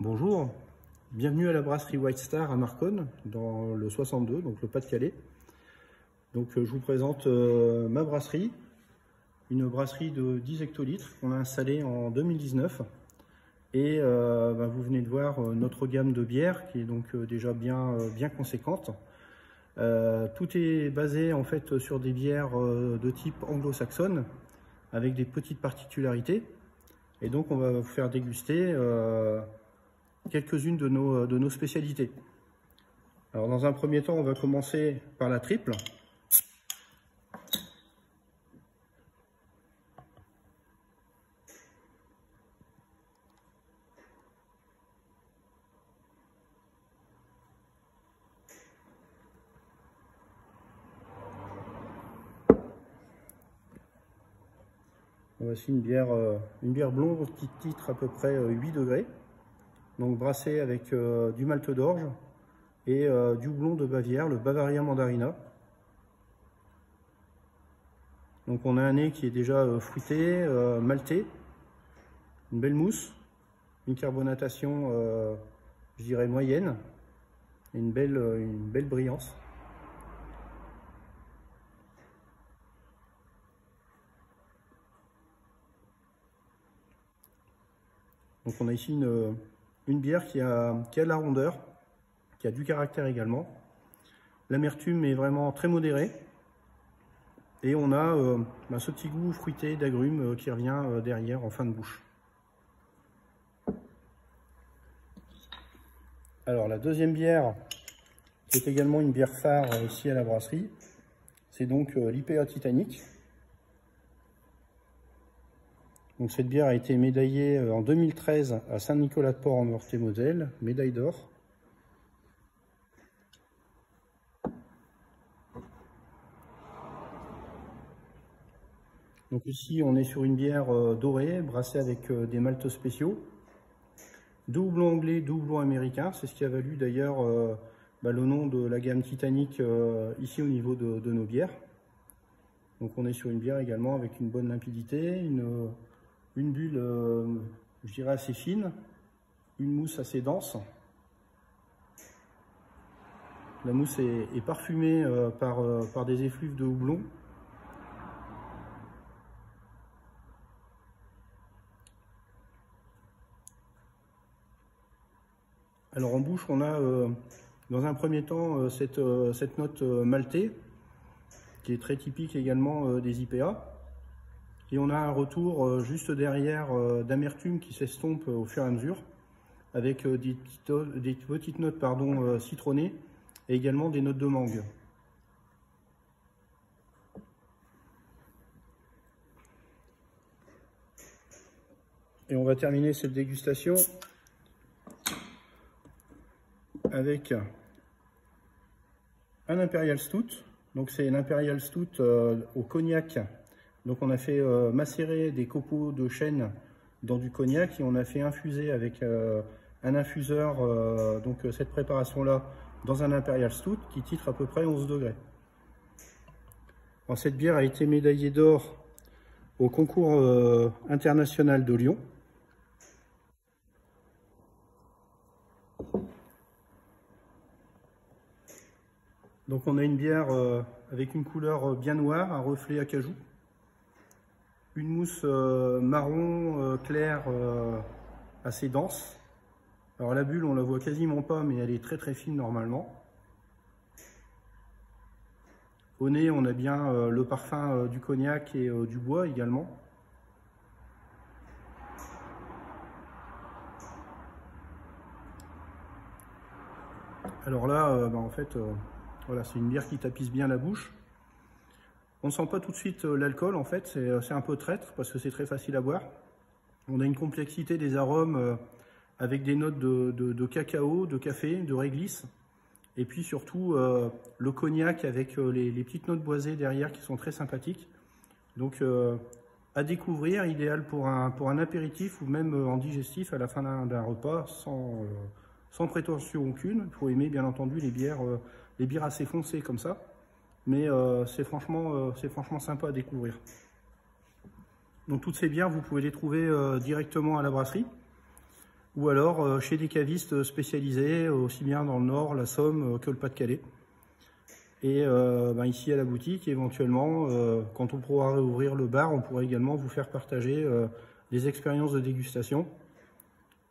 Bonjour, bienvenue à la brasserie White Star à Marconne, dans le 62, donc le Pas-de-Calais. Donc je vous présente ma brasserie, une brasserie de 10 hectolitres qu'on a installée en 2019. Et vous venez de voir notre gamme de bières qui est donc déjà bien conséquente. Tout est basé en fait sur des bières de type anglo-saxonne avec des petites particularités. Et donc on va vous faire déguster quelques-unes de nos spécialités. Alors dans un premier temps, on va commencer par la triple. Voici une bière blonde qui titre à peu près 8 degrés. Donc brassée avec du malt d'orge et du houblon de Bavière, le Bavaria Mandarina. Donc on a un nez qui est déjà fruité, malté, une belle mousse, une carbonatation je dirais moyenne, et une belle brillance. Donc on a ici une bière qui a de la rondeur, qui a du caractère également. L'amertume est vraiment très modérée. Et on a ce petit goût fruité d'agrumes qui revient derrière en fin de bouche. Alors la deuxième bière, qui est également une bière phare ici à la brasserie, c'est donc l'IPA Titanic. Donc cette bière a été médaillée en 2013 à Saint-Nicolas-de-Port en Meurthe-et-Moselle, médaille d'or. Donc ici on est sur une bière dorée, brassée avec des maltes spéciaux. 2 houblons anglais, 2 houblons américains, c'est ce qui a valu d'ailleurs le nom de la gamme Titanic ici au niveau de nos bières. Donc on est sur une bière également avec une bonne limpidité, une bulle, je dirais, assez fine, une mousse assez dense. La mousse est parfumée par des effluves de houblon. Alors en bouche, on a dans un premier temps cette note maltée, qui est très typique également des IPA. Et on a un retour juste derrière d'amertume qui s'estompe au fur et à mesure, avec des petites notes citronnées et également des notes de mangue. Et on va terminer cette dégustation avec un Imperial Stout. Donc c'est un Imperial Stout au cognac. Donc on a fait macérer des copeaux de chêne dans du cognac et on a fait infuser avec un infuseur cette préparation-là dans un Imperial Stout qui titre à peu près 11 degrés. Alors, cette bière a été médaillée d'or au concours international de Lyon. Donc on a une bière avec une couleur bien noire, un reflet acajou. Une mousse marron clair assez dense. Alors la bulle, on la voit quasiment pas, mais elle est très fine normalement. Au nez, on a bien le parfum du cognac et du bois également. Alors là, en fait, voilà, c'est une bière qui tapisse bien la bouche. On ne sent pas tout de suite l'alcool, en fait, c'est un peu traître parce que c'est très facile à boire. On a une complexité des arômes avec des notes de cacao, de café, de réglisse. Et puis surtout le cognac avec les petites notes boisées derrière qui sont très sympathiques. Donc à découvrir, idéal pour un apéritif ou même en digestif à la fin d'un repas sans prétention aucune. Il faut aimer bien entendu les bières assez foncées comme ça. Mais c'est franchement sympa à découvrir. Donc toutes ces bières, vous pouvez les trouver directement à la brasserie. ou alors chez des cavistes spécialisés, aussi bien dans le Nord, la Somme que le Pas-de-Calais. Et ici à la boutique, éventuellement, quand on pourra réouvrir le bar, on pourra également vous faire partager des expériences de dégustation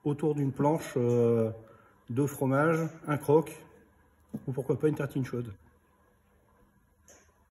autour d'une planche de fromage, un croque, ou pourquoi pas une tartine chaude.